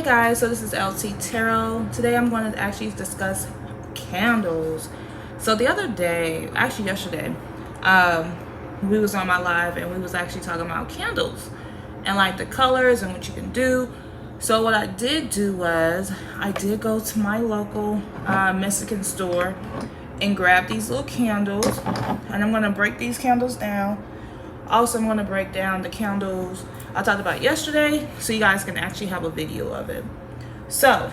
Hey guys, so this is LT Tarot. Today I'm going to actually discuss candles. So the other day, actually yesterday, we was on my live and we was actually talking about candles and like the colors and what you can do. So what I did do was I did go to my local Mexican store and grab these little candles, and I'm going to break these candles down. Also, I'm going to break down the candles I talked about yesterday so you guys can actually have a video of it. So,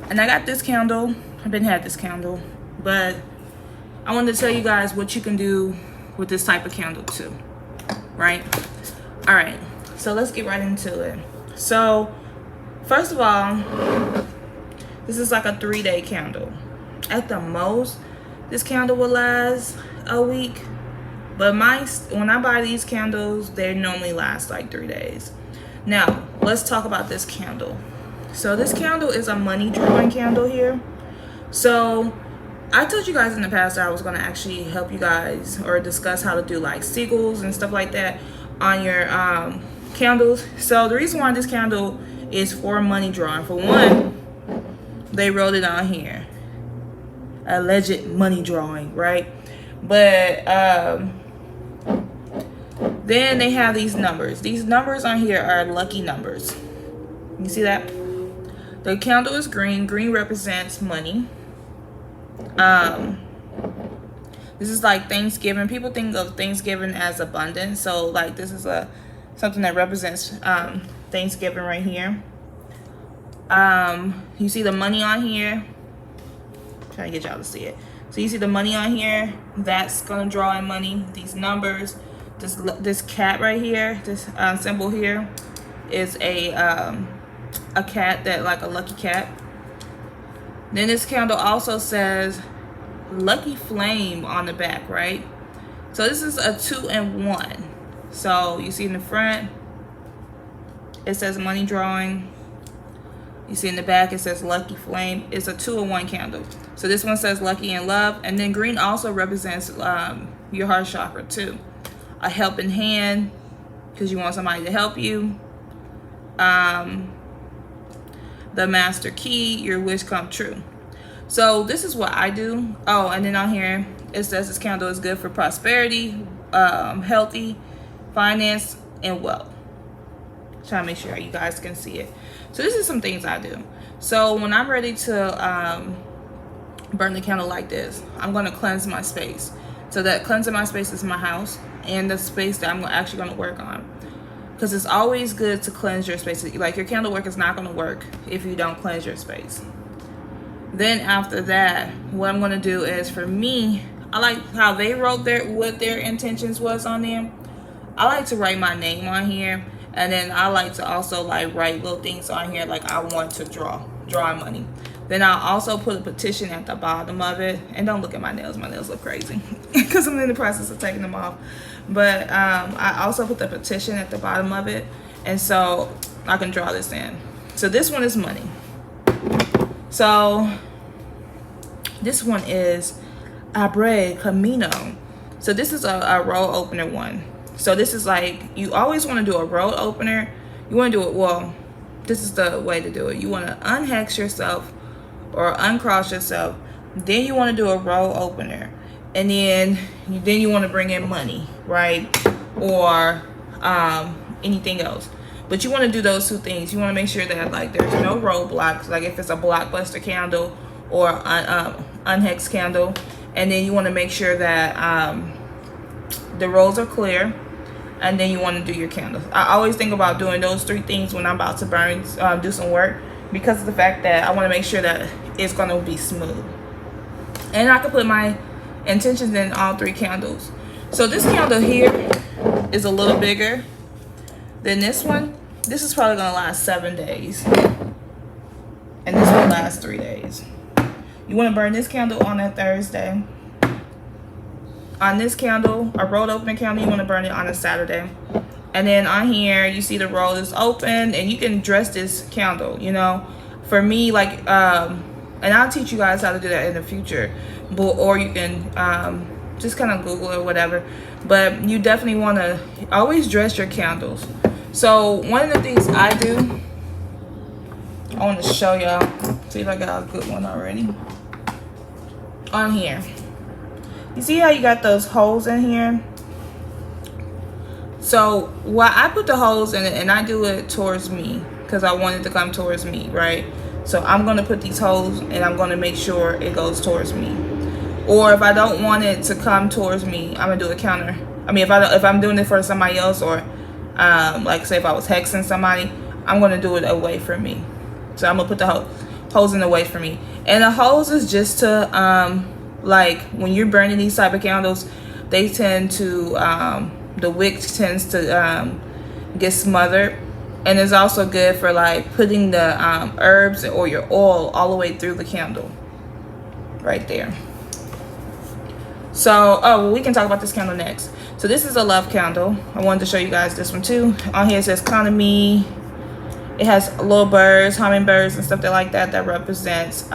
and I got this candle. I've been had this candle, but I wanted to tell you guys what you can do with this type of candle too, right? All right, so let's get right into it. So, first of all, this is like a 3-day candle. At the most, this candle will last a week. But when I buy these candles, they normally last like 3 days. Now, let's talk about this candle. So this candle is a money drawing candle here. So I told you guys in the past that I was going to actually help you guys or discuss how to do like sigils and stuff like that on your candles. So the reason why this candle is for money drawing, for one, they wrote it on here. Alleged money drawing, right? But then they have these numbers. These numbers on here are lucky numbers. You see that? The candle is green. Green represents money. This is like Thanksgiving. People think of Thanksgiving as abundance. So like this is something that represents Thanksgiving right here. You see the money on here. I'm trying to get y'all to see it. So you see the money on here. That's gonna draw in money. These numbers. This cat right here, this symbol here, is a cat, that like a lucky cat. Then this candle also says lucky flame on the back, right? So this is a 2 and 1. So you see in the front, it says money drawing. You see in the back, it says lucky flame. It's a 2 and 1 candle. So this one says lucky and love. And then green also represents your heart chakra too. A helping hand, because you want somebody to help you. The master key, your wish come true. So this is what I do. Oh, and then on here, it says this candle is good for prosperity, healthy, finance, and wealth. Trying to make sure you guys can see it. So this is some things I do. So when I'm ready to burn the candle like this, I'm going to cleanse my space. So that cleansing my space is my house and the space that I'm actually going to work on. Because it's always good to cleanse your space. Like your candle work is not going to work if you don't cleanse your space. Then after that, what I'm going to do is, for me, I like how they wrote what their intentions was on them. I like to write my name on here. And then I like to also like write little things on here like I want to draw money. Then I'll also put a petition at the bottom of it. And don't look at my nails. My nails look crazy because I'm in the process of taking them off. But I also put the petition at the bottom of it. And so I can draw this in. So this one is money. So this one is Abre Camino. So this is a roll opener one. So this is like, you always want to do a roll opener. You want to do it, well, this is the way to do it. You want to unhex yourself or uncross yourself. Then you want to do a roll opener. And then you want to bring in money, right? Or anything else. But you want to do those two things. You want to make sure that like there's no roadblocks. Like if it's a blockbuster candle or unhex candle. And then you want to make sure that the rolls are clear. And then you want to do your candles. I always think about doing those 3 things when I'm about to burn, do some work, because of the fact that I want to make sure that it's going to be smooth. And I can put my intentions in all 3 candles. So this candle here is a little bigger than this one. This is probably going to last 7 days. And this one lasts 3 days. You want to burn this candle on a Thursday. On this candle, a rolled open candle, you want to burn it on a Saturday. And then on here, you see the roll is open, and you can dress this candle, you know. For me, like, and I'll teach you guys how to do that in the future. Or you can just kind of Google or whatever. But you definitely want to always dress your candles. So one of the things I do, I want to show y'all. See if I got a good one already. On here. You see how you got those holes in here? So why I put the holes in it, and I do it towards me because I want it to come towards me, right? So I'm going to put these holes and I'm going to make sure it goes towards me. Or if I don't want it to come towards me, I'm going to do a counter. I mean, if I'm doing it for somebody else, or like say if I was hexing somebody, I'm going to do it away from me. So I'm going to put the holes in away from me. And the holes is just to, like when you're burning these type of candles, they tend to, the wick tends to get smothered. And it's also good for like putting the herbs or your oil all the way through the candle right there. So, well, we can talk about this candle next. So this is a love candle. I wanted to show you guys this one too. On here it says economy. It has little birds, hummingbirds and stuff like that represents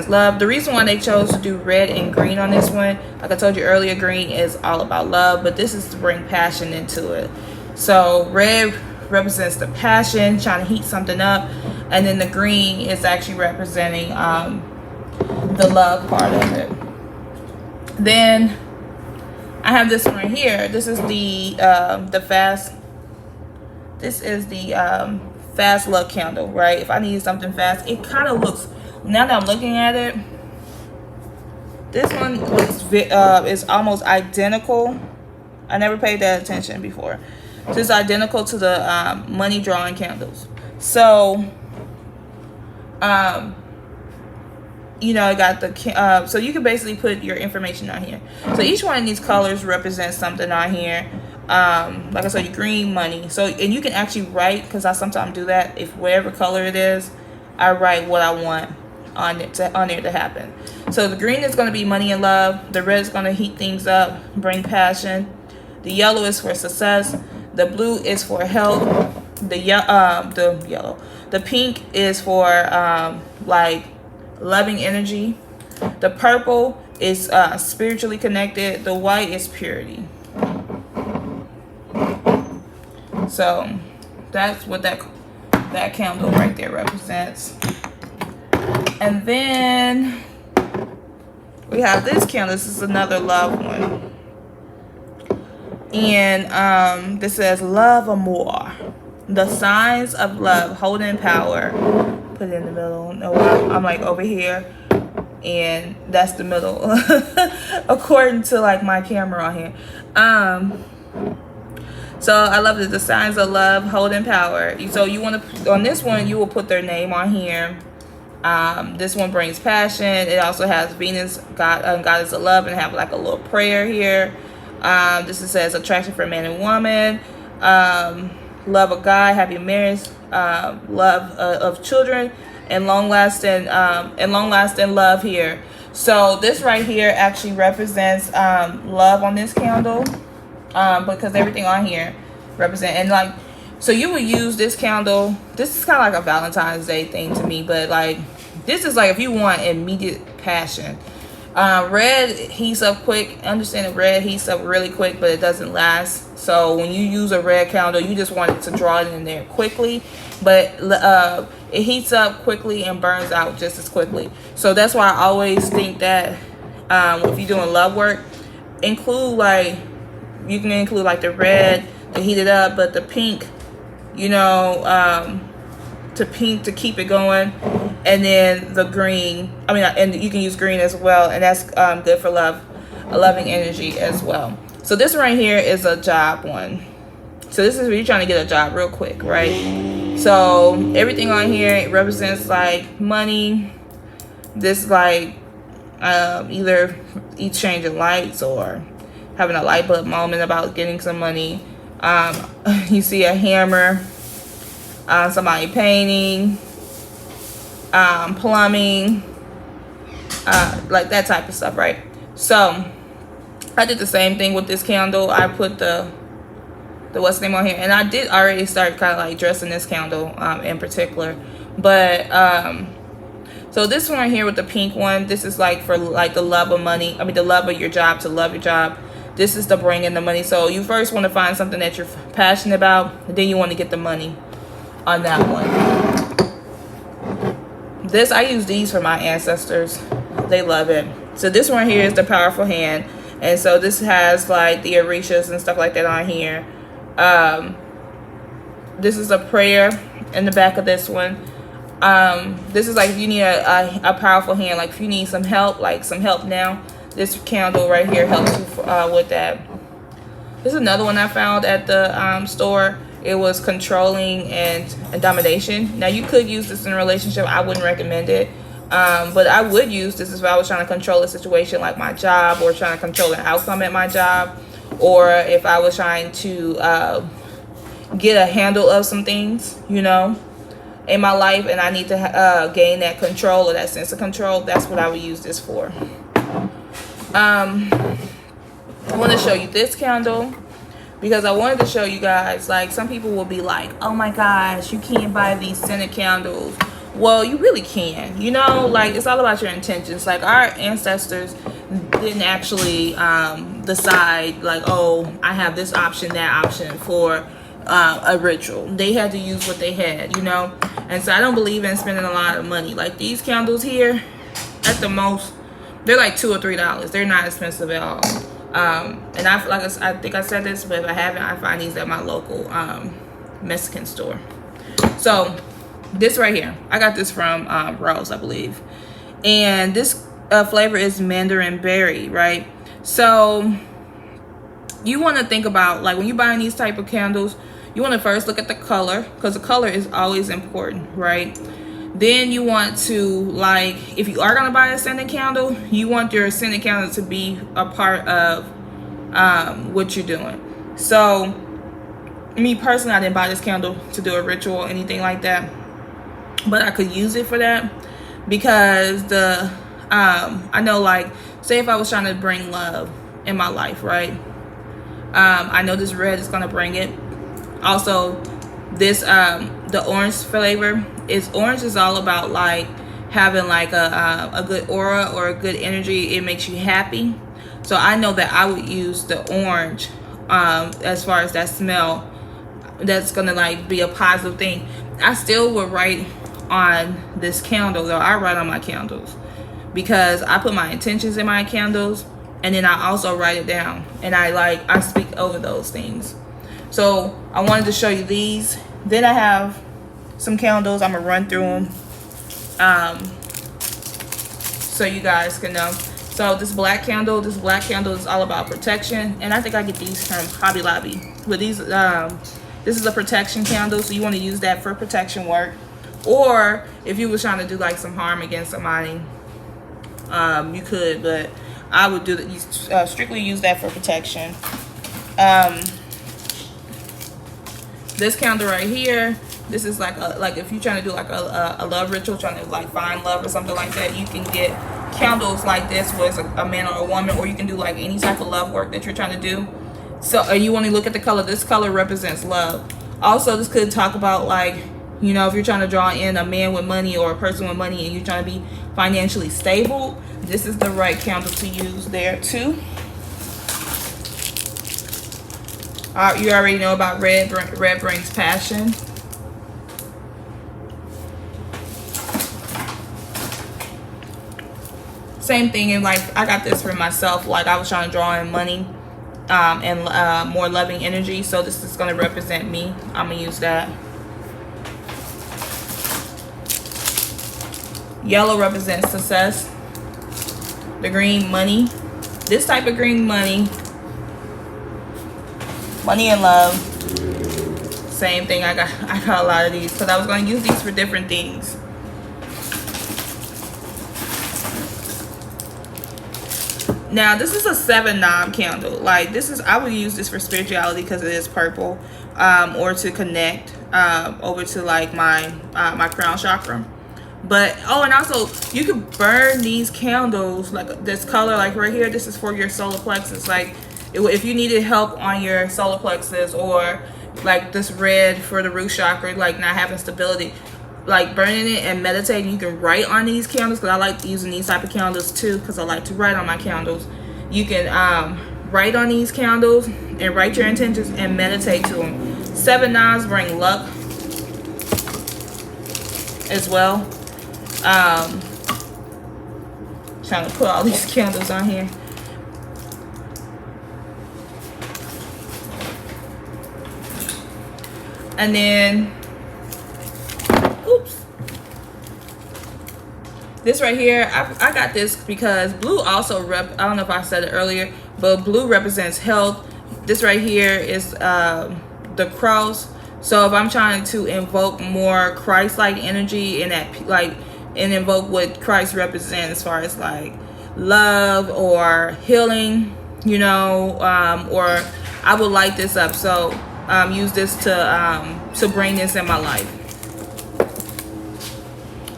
love. The reason why they chose to do red and green on this one, like I told you earlier, green is all about love, but this is to bring passion into it. So red represents the passion, trying to heat something up, and then the green is actually representing the love part of it. Then I have this one right here. This is the fast. This is the fast love candle, right? If I need something fast, it kind of looks. Now that I'm looking at it, this one looks is almost identical. I never paid that attention before. So it's identical to the money drawing candles. So, you know, I got the so you can basically put your information on here. So each one of these colors represents something on here. Like I said, green, money. So, and you can actually write, because I sometimes do that. If whatever color it is, I write what I want on there to happen. So the green is going to be money and love. The red is going to heat things up, bring passion. The yellow is for success. The blue is for health. The pink is for like loving energy. The purple is spiritually connected. The white is purity. So that's what that candle right there represents. And then we have this candle. This is another love one. And this says love amour. The signs of love, holding power. Put it in the middle. No, I'm like over here. And that's the middle. According to like my camera on here. So I love it. The signs of love, holding power. So you want to, on this one, you will put their name on here. This one brings passion. It also has Venus, goddess of love, and have like a little prayer here. This says attraction for man and woman, love of God, happy marriage, love of children, and long lasting love here. So this right here actually represents love on this candle, because everything on here represent, and like, so you would use this candle. This is kind of like a Valentine's Day thing to me, but like this is like if you want immediate passion. Red heats up quick. Understand that red heats up really quick, but it doesn't last. So when you use a red candle, you just want it to draw it in there quickly, but it heats up quickly and burns out just as quickly. So that's why I always think that if you're doing love work, include like, you can include like the red to heat it up, but the pink, you know, to pink to keep it going, and then the green, I mean, and you can use green as well, and that's good for love, a loving energy as well. So this right here is a job one. So this is where you're trying to get a job real quick, right? So everything on here, it represents like money. This like either exchanging lights or having a light bulb moment about getting some money. You see a hammer, somebody painting, plumbing, like that type of stuff, right? So I did the same thing with this candle. I put the what's the name on here, and I did already start kind of like dressing this candle in particular, but so this one right here with the pink one, this is like for like the love of money, I mean the love of your job, to love your job. This is to bring in the money. So you first want to find something that you're passionate about, then you want to get the money on that one. This, I use these for my ancestors. They love it. So this one here is the powerful hand. And so this has like the orishas and stuff like that on here. This is a prayer in the back of this one. This is like if you need a powerful hand, like if you need some help, now, this candle right here helps you with that. This is another one I found at the store. It was controlling and domination. Now you could use this in a relationship. I wouldn't recommend it. But I would use this if I was trying to control a situation like my job, or trying to control an outcome at my job, or if I was trying to get a handle of some things, you know, in my life, and I need to gain that control or that sense of control. That's what I would use this for. I want to show you this candle because I wanted to show you guys, like, some people will be like, oh my gosh, you can't buy these scented candles. Well, you really can, you know, like, it's all about your intentions. Like, our ancestors didn't actually decide like, oh, I have this option, that option for a ritual. They had to use what they had, you know. And so I don't believe in spending a lot of money. Like, these candles here, at the most, they're like $2 or $3. They're not expensive at all. And I think I said this, but if I haven't, I find these at my local Mexican store. So this right here, I got this from Rose, I believe, and this flavor is mandarin berry, right? So you want to think about, like, when you're buying these type of candles, you want to first look at the color, because the color is always important, right? Then you want to, like, if you are going to buy a scented candle, you want your scented candle to be a part of what you're doing. So me personally, I didn't buy this candle to do a ritual or anything like that, but I could use it for that, because the I know, like, say if I was trying to bring love in my life, right? I know this red is going to bring it. Also, this the orange flavor orange is all about, like, having like a good aura or a good energy. It makes you happy. So I know that I would use the orange as far as that smell. That's gonna, like, be a positive thing. I still would write on this candle, though. I write on my candles because I put my intentions in my candles, and then I also write it down, and I speak over those things. So I wanted to show you these. Then I have some candles. I'm gonna run through them so you guys can know. So this black candle is all about protection, and I think I get these from Hobby Lobby. But these this is a protection candle, so you want to use that for protection work, or if you was trying to do, like, some harm against somebody, you could, but I would do that. Strictly use that for protection. This candle right here, this is like if you're trying to do like a love ritual, trying to, like, find love or something like that, you can get candles like this, where it's a man or a woman, or you can do, like, any type of love work that you're trying to do. So you want to look at the color. This color represents love. Also, this could talk about, like, you know, if you're trying to draw in a man with money or a person with money, and you're trying to be financially stable, this is the right candle to use there too. You already know about red. Red brings passion. Same thing, and, like, I got this for myself. Like, I was trying to draw in money and more loving energy, so this is going to represent me. I'm going to use that. Yellow represents success. The green, money. This type of green, money and love. Same thing. I got a lot of these because I was going to use these for different things. Now, this is a 7 knob candle. Like, this is, I would use this for spirituality because it is purple, or to connect over to, like, my my crown chakra. But and also you could burn these candles, like this color, like right here. This is for your solar plexus. Like, if you needed help on your solar plexus, or like this red for the root chakra, like not having stability, like burning it and meditating, you can write on these candles, because I like using these type of candles too, because I like to write on my candles. You can write on these candles and write your intentions and meditate to them. 7 nines bring luck as well. Trying to put all these candles on here. And then, oops. This right here, I got this because blue also I don't know if I said it earlier, but blue represents health. This right here is the cross. So if I'm trying to invoke more Christ-like energy and and invoke what Christ represents as far as like love or healing, you know, or I would light this up. So use this to bring this in my life.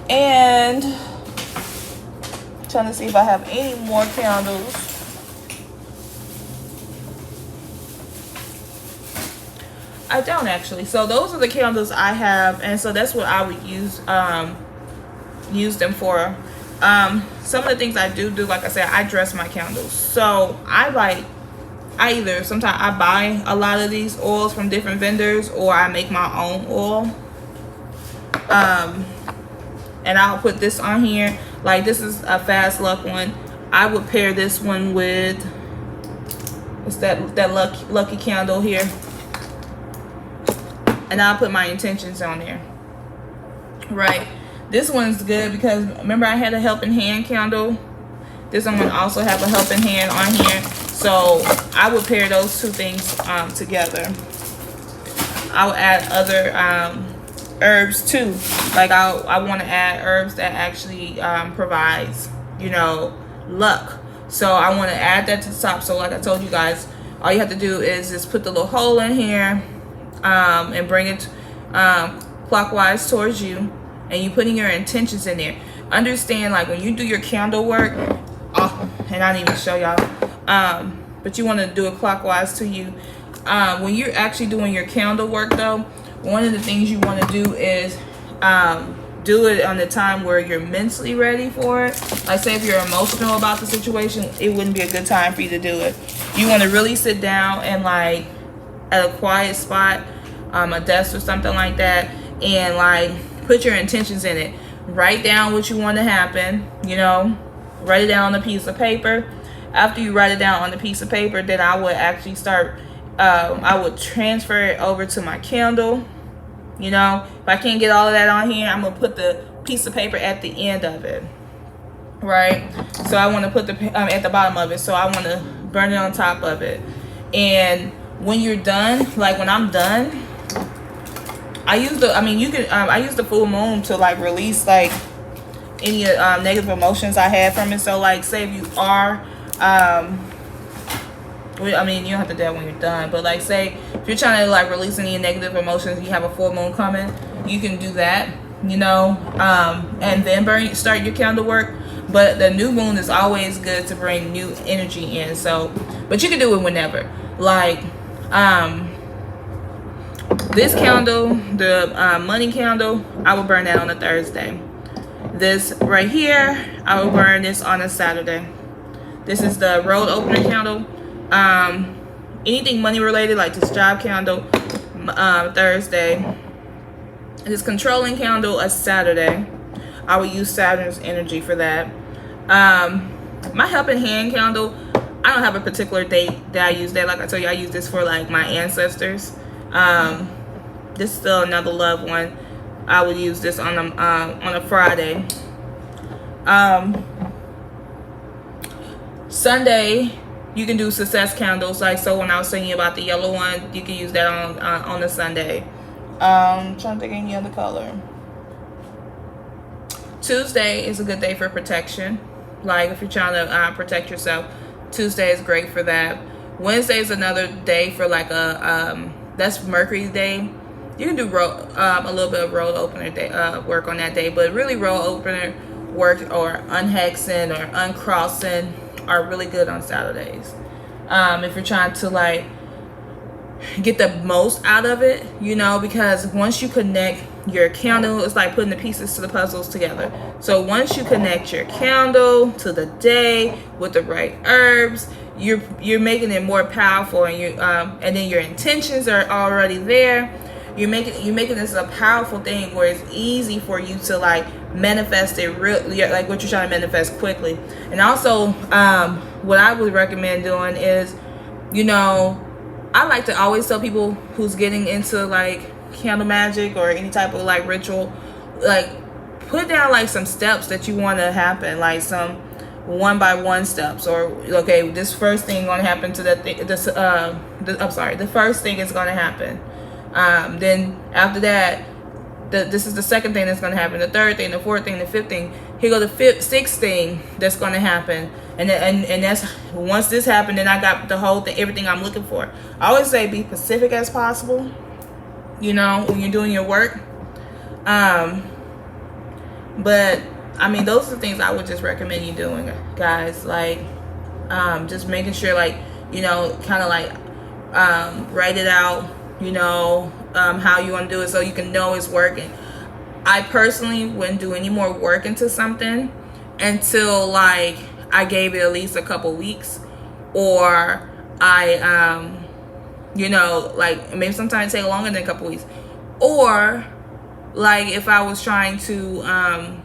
And trying to see if I have any more candles. I don't actually. So those are the candles I have, and so that's what I would use them for. Some of the things I do, like I said, I dress my candles. So sometimes I buy a lot of these oils from different vendors, or I make my own oil. And I'll put this on here. Like this is a fast luck one. I would pair this one with, it's that lucky candle here. And I'll put my intentions on there. Right. This one's good because remember I had a helping hand candle. This one would also have a helping hand on here. So I would pair those two things together. I'll add other herbs too. Like I want to add herbs that actually provides, you know, luck. So I want to add that to the top. So like I told you guys, all you have to do is just put the little hole in here and bring it clockwise towards you, and you putting your intentions in there. Understand, like when you do your candle work, and I didn't even show y'all, but you want to do it clockwise to you. When you're actually doing your candle work though, one of the things you want to do is do it on the time where you're mentally ready for it. Like say if you're emotional about the situation, it wouldn't be a good time for you to do it. You want to really sit down and like at a quiet spot, a desk or something like that, and like put your intentions in it. Write down what you want to happen, you know, write it down on a piece of paper. After you write it down on the piece of paper, then I would actually start, I would transfer it over to my candle. You know, if I can't get all of that on here, I'm going to put the piece of paper at the end of it. Right? So I want to put at the bottom of it. So I want to burn it on top of it. And when you're done, like when I'm done, I use the full moon to like release like any negative emotions I had from it. So like say if you are, you don't have to do that when you're done, but like say if you're trying to like release any negative emotions, you have a full moon coming, you can do that, you know, and then start your candle work. But the new moon is always good to bring new energy in. So, but you can do it whenever. Like this candle, the money candle, I will burn that on a Thursday. This right here, I will burn this on a Saturday. This is the road opener candle. Anything money related, like this job candle, Thursday. This controlling candle, a Saturday. I will use Saturn's energy for that. My helping hand candle, I don't have a particular date that I use that. Like I told you, I use this for like my ancestors. This is still another loved one. I would use this on a Friday. Sunday, you can do success candles. Like so, when I was saying about the yellow one, you can use that on a Sunday. Trying to think of any other color. Tuesday is a good day for protection. Like if you're trying to protect yourself, Tuesday is great for that. Wednesday is another day for like that's Mercury's day. You can do a little bit of road opener day, work on that day, but really road opener work or unhexing or uncrossing are really good on Saturdays. If you're trying to like get the most out of it, you know, because once you connect your candle, it's like putting the pieces to the puzzles together. So once you connect your candle to the day with the right herbs, you're making it more powerful, and you and then your intentions are already there. You're making this a powerful thing where it's easy for you to like manifest it like what you're trying to manifest quickly. And also, what I would recommend doing is, you know, I like to always tell people who's getting into like candle magic or any type of like ritual, like put down like some steps that you want to happen, like some 1 by 1 steps, or okay, this first thing going to happen to that thing, the first thing is going to happen. Then after that, this is the second thing that's going to happen, the third thing, the fourth thing, the fifth thing. Here go the sixth thing that's going to happen, and that's once this happened, then I got the whole thing, everything I'm looking for. I always say be specific as possible, you know, when you're doing your work. But I mean, those are the things I would just recommend you doing, guys. Like, just making sure, like, you know, kind of like write it out, you know, how you want to do it so you can know it's working. I personally wouldn't do any more work into something until like I gave it at least a couple weeks, or I you know, like maybe sometimes it take longer than a couple weeks, or like if I was trying to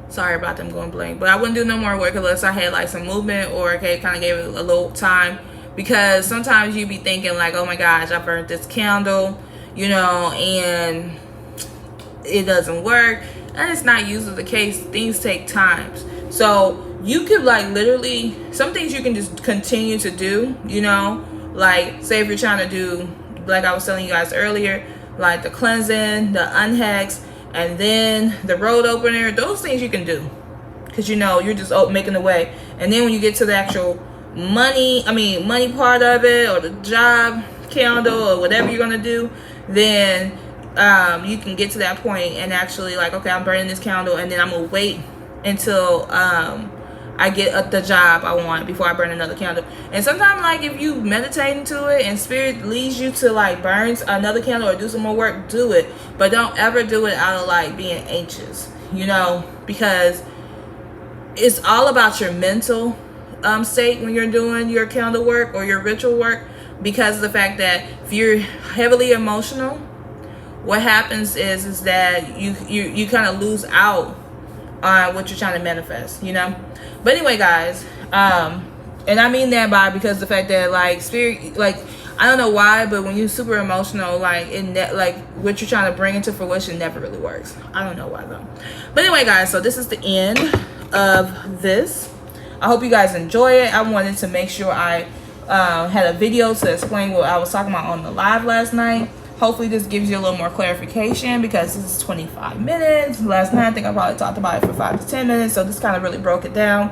sorry about them going blank, but I wouldn't do no more work unless I had like some movement, or okay, kind of gave it a little time. Because sometimes you be thinking like, oh my gosh, I burned this candle, you know, and it doesn't work. And it's not usually the case. Things take time. So you could like literally, some things you can just continue to do, you know, like say if you're trying to do, like I was telling you guys earlier, like the cleansing, the unhex, and then the road opener, those things you can do. Because, you know, you're just making the way. And then when you get to the actual money part of it, or the job candle, or whatever you're gonna do, then you can get to that point and actually like, okay, I'm burning this candle, and then I'm gonna wait until I get the job I want before I burn another candle. And sometimes like if you meditate into it and spirit leads you to like burn another candle or do some more work, do it, but don't ever do it out of like being anxious, you know, because it's all about your mental state when you're doing your candle work or your ritual work, because of the fact that if you're heavily emotional, what happens is that you kind of lose out on what you're trying to manifest, you know. But anyway, guys, and I mean that by because the fact that like spirit, like I don't know why, but when you're super emotional, like like what you're trying to bring into fruition never really works. I don't know why though. But anyway, guys, so this is the end of this. I hope you guys enjoy it. I wanted to make sure I had a video to explain what I was talking about on the live last night. Hopefully this gives you a little more clarification, because this is 25 minutes. Last night I think I probably talked about it for 5 to 10 minutes, so this kind of really broke it down.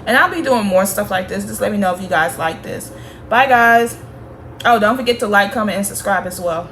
And I'll be doing more stuff like this. Just let me know if you guys like this. Bye, guys. Oh, don't forget to like, comment, and subscribe as well.